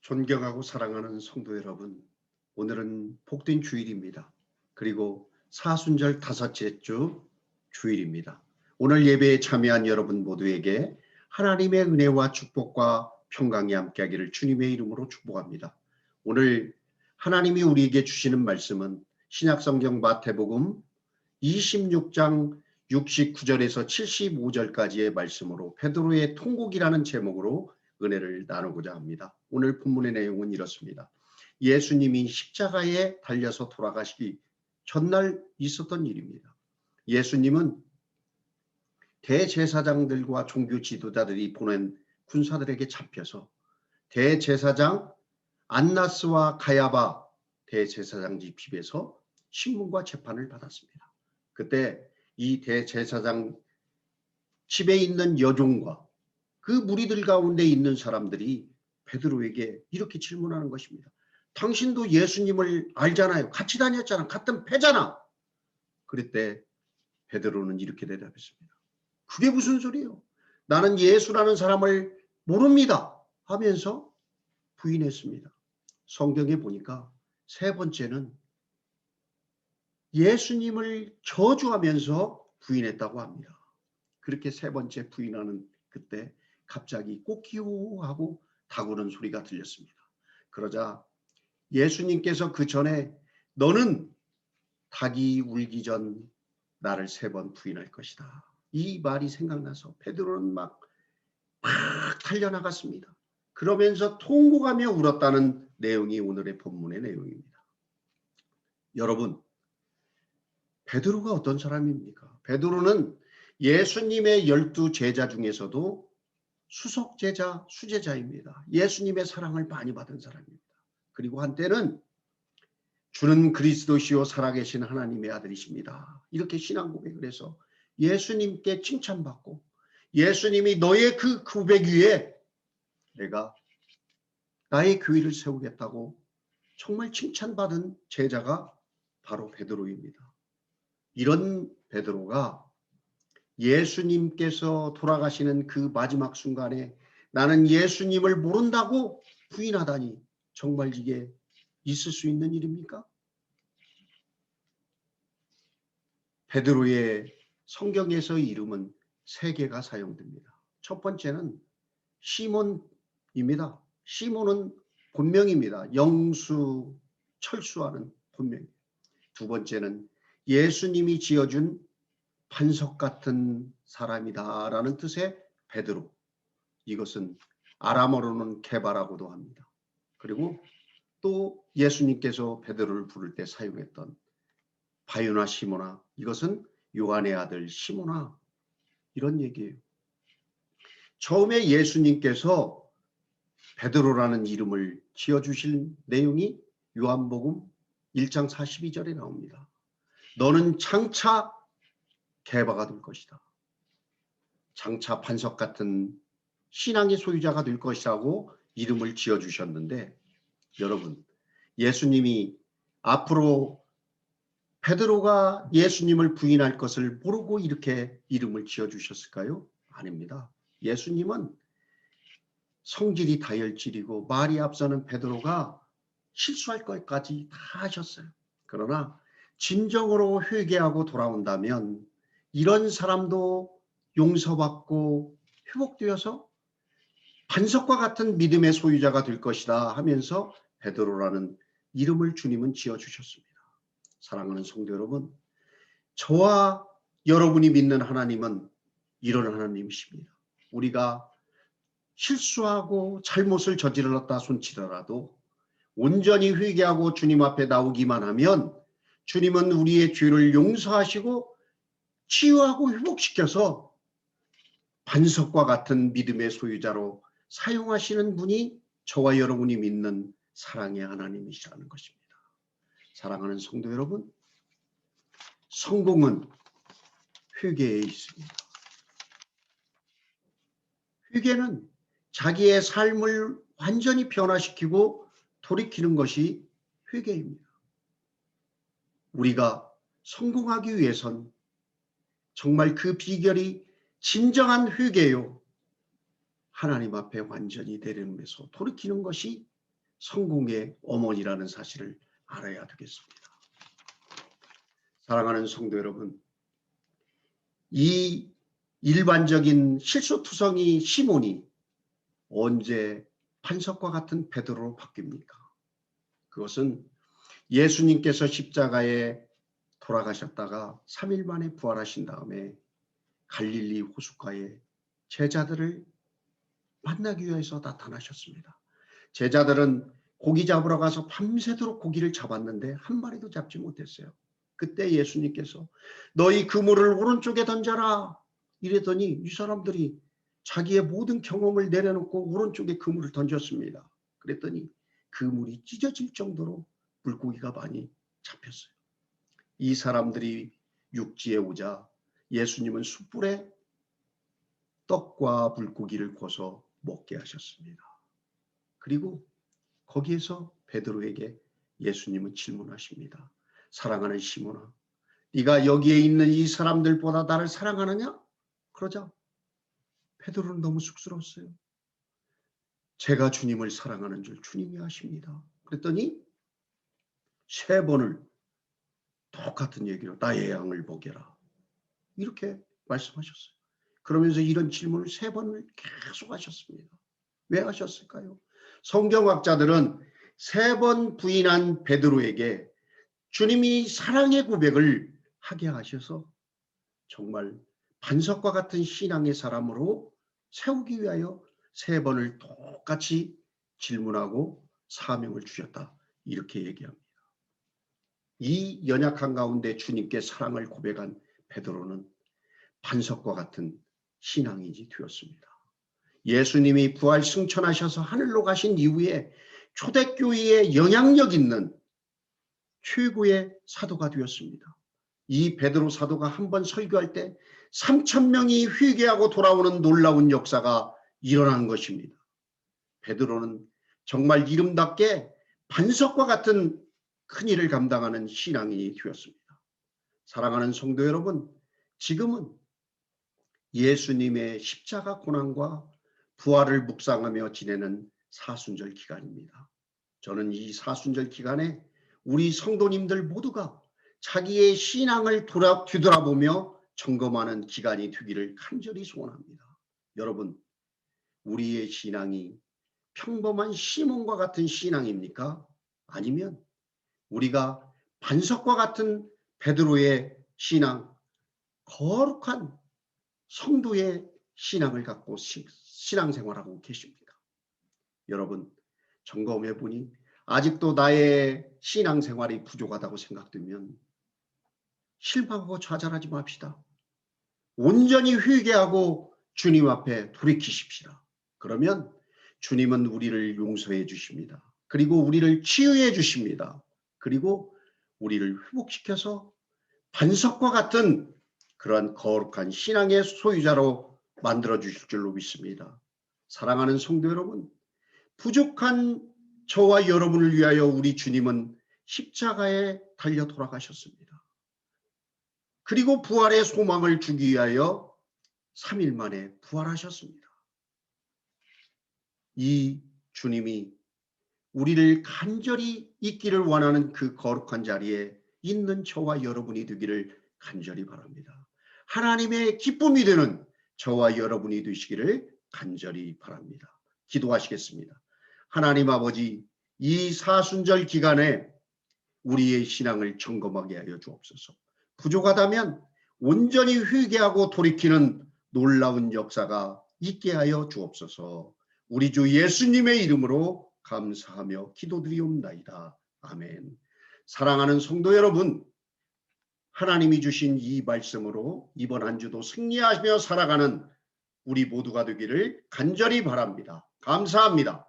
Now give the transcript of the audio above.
존경하고 사랑하는 성도 여러분, 오늘은 복된 주일입니다. 그리고 사순절 다섯째 주 주일입니다. 오늘 예배에 참여한 여러분 모두에게 하나님의 은혜와 축복과 평강이 함께하기를 주님의 이름으로 축복합니다. 오늘 하나님이 우리에게 주시는 말씀은 신약성경 마태복음 26장 69절에서 75절까지의 말씀으로 베드로의 통곡이라는 제목으로 은혜를 나누고자 합니다. 오늘 본문의 내용은 이렇습니다. 예수님이 십자가에 달려서 돌아가시기 전날 있었던 일입니다. 예수님은 대제사장들과 종교 지도자들이 보낸 군사들에게 잡혀서 대제사장 안나스와 가야바 대제사장 집에서 신문과 재판을 받았습니다. 그때 이 대제사장 집에 있는 여종과 그 무리들 가운데 있는 사람들이 베드로에게 이렇게 질문하는 것입니다. 당신도 예수님을 알잖아요. 같이 다녔잖아. 같은 패잖아. 그랬대 베드로는 이렇게 대답했습니다. 그게 무슨 소리예요? 나는 예수라는 사람을 모릅니다. 하면서 부인했습니다. 성경에 보니까 세 번째는 예수님을 저주하면서 부인했다고 합니다. 그렇게 세 번째 부인하는 그때 갑자기 꼬끼우 하고 다구는 소리가 들렸습니다. 그러자 예수님께서 그 전에 너는 닭이 울기 전 나를 세 번 부인할 것이다. 이 말이 생각나서 베드로는 막 달려나갔습니다. 그러면서 통곡하며 울었다는 내용이 오늘의 본문의 내용입니다. 여러분, 베드로가 어떤 사람입니까? 베드로는 예수님의 12 제자 중에서도 수석 제자, 수제자입니다. 예수님의 사랑을 많이 받은 사람입니다. 그리고 한때는 주는 그리스도시요 살아계신 하나님의 아들이십니다. 이렇게 신앙 고백을 해서 예수님께 칭찬받고 예수님이 너의 그 고백 위에 내가 나의 교회를 세우겠다고 정말 칭찬받은 제자가 바로 베드로입니다. 이런 베드로가 예수님께서 돌아가시는 그 마지막 순간에 나는 예수님을 모른다고 부인하다니 정말 이게 있을 수 있는 일입니까? 베드로의 성경에서 이름은 세 개가 사용됩니다. 첫 번째는 시몬입니다. 시몬은 본명입니다. 영수, 철수하는 본명입니다. 두 번째는 예수님이 지어준 반석 같은 사람이다라는 뜻의 베드로. 이것은 아람어로는 게바라고도 합니다. 그리고 또 예수님께서 베드로를 부를 때 사용했던 바요나 시모나, 이것은 요한의 아들 시모나, 이런 얘기예요. 처음에 예수님께서 베드로라는 이름을 지어주실 내용이 요한복음 1장 42절에 나옵니다. 너는 장차 게바가 될 것이다. 장차 반석 같은 신앙의 소유자가 될 것이라고 이름을 지어주셨는데, 여러분, 예수님이 앞으로 베드로가 예수님을 부인할 것을 모르고 이렇게 이름을 지어주셨을까요? 아닙니다. 예수님은 성질이 다혈질이고 말이 앞서는 베드로가 실수할 것까지 다 하셨어요. 그러나 진정으로 회개하고 돌아온다면 이런 사람도 용서받고 회복되어서 반석과 같은 믿음의 소유자가 될 것이다 하면서 베드로라는 이름을 주님은 지어주셨습니다. 사랑하는 성도 여러분, 저와 여러분이 믿는 하나님은 이런 하나님이십니다. 우리가 실수하고 잘못을 저질렀다 손치더라도 온전히 회개하고 주님 앞에 나오기만 하면 주님은 우리의 죄를 용서하시고 치유하고 회복시켜서 반석과 같은 믿음의 소유자로 사용하시는 분이 저와 여러분이 믿는 사랑의 하나님이시라는 것입니다. 사랑하는 성도 여러분, 성공은 회개에 있습니다. 회개는 자기의 삶을 완전히 변화시키고 돌이키는 것이 회개입니다. 우리가 성공하기 위해선 정말 그 비결이 진정한 회개요. 하나님 앞에 완전히 내려놓으면서 돌이키는 것이 성공의 어머니라는 사실을 알아야 되겠습니다. 사랑하는 성도 여러분, 이 일반적인 실수투성이 시몬이 언제 반석과 같은 베드로로 바뀝니까? 그것은 예수님께서 십자가에 돌아가셨다가 3일 만에 부활하신 다음에 갈릴리 호숫가에 제자들을 만나기 위해서 나타나셨습니다. 제자들은 고기 잡으러 가서 밤새도록 고기를 잡았는데 한 마리도 잡지 못했어요. 그때 예수님께서 너희 그물을 오른쪽에 던져라 이랬더니 이 사람들이 자기의 모든 경험을 내려놓고 오른쪽에 그물을 던졌습니다. 그랬더니 그물이 찢어질 정도로 물고기가 많이 잡혔어요. 이 사람들이 육지에 오자 예수님은 숯불에 떡과 물고기를 구워서 먹게 하셨습니다. 그리고 거기에서 베드로에게 예수님은 질문하십니다. 사랑하는 시몬아, 네가 여기에 있는 이 사람들보다 나를 사랑하느냐? 그러자 베드로는 너무 쑥스러웠어요. 제가 주님을 사랑하는 줄 주님이 아십니다. 그랬더니 3번을 똑같은 얘기로 나의 양을 먹여라 이렇게 말씀하셨어요. 그러면서 이런 질문을 3번을 계속 하셨습니다. 왜 하셨을까요? 성경학자들은 3번 부인한 베드로에게 주님이 사랑의 고백을 하게 하셔서 정말 반석과 같은 신앙의 사람으로 세우기 위하여 3번을 똑같이 질문하고 사명을 주셨다. 이렇게 얘기합니다. 이 연약한 가운데 주님께 사랑을 고백한 베드로는 반석과 같은 신앙인이 되었습니다. 예수님이 부활 승천하셔서 하늘로 가신 이후에 초대교회에 영향력 있는 최고의 사도가 되었습니다. 이 베드로 사도가 한번 설교할 때 3,000명이 회개하고 돌아오는 놀라운 역사가 일어난 것입니다. 베드로는 정말 이름답게 반석과 같은 큰 일을 감당하는 신앙인이 되었습니다. 사랑하는 성도 여러분, 지금은 예수님의 십자가 고난과 부활을 묵상하며 지내는 사순절 기간입니다. 저는 이 사순절 기간에 우리 성도님들 모두가 자기의 신앙을 뒤돌아보며 점검하는 기간이 되기를 간절히 소원합니다. 여러분, 우리의 신앙이 평범한 시몬과 같은 신앙입니까? 아니면 우리가 반석과 같은 베드로의 신앙, 거룩한 성도의 신앙을 갖고 신앙생활하고 계십니까? 여러분, 점검해 보니 아직도 나의 신앙생활이 부족하다고 생각되면 실망하고 좌절하지 맙시다. 온전히 회개하고 주님 앞에 돌이키십시다. 그러면 주님은 우리를 용서해 주십니다. 그리고 우리를 치유해 주십니다. 그리고 우리를 회복시켜서 반석과 같은 그러한 거룩한 신앙의 소유자로 만들어 주실 줄로 믿습니다. 사랑하는 성도 여러분, 부족한 저와 여러분을 위하여 우리 주님은 십자가에 달려 돌아가셨습니다. 그리고 부활의 소망을 주기 위하여 3일 만에 부활하셨습니다. 이 주님이 우리를 간절히 있기를 원하는 그 거룩한 자리에 있는 저와 여러분이 되기를 간절히 바랍니다. 하나님의 기쁨이 되는 저와 여러분이 되시기를 간절히 바랍니다. 기도하시겠습니다. 하나님 아버지, 이 사순절 기간에 우리의 신앙을 점검하게 하여 주옵소서. 부족하다면 온전히 회개하고 돌이키는 놀라운 역사가 있게 하여 주옵소서. 우리 주 예수님의 이름으로 감사하며 기도드리옵나이다. 아멘. 사랑하는 성도 여러분, 하나님이 주신 이 말씀으로 이번 한 주도 승리하며 살아가는 우리 모두가 되기를 간절히 바랍니다. 감사합니다.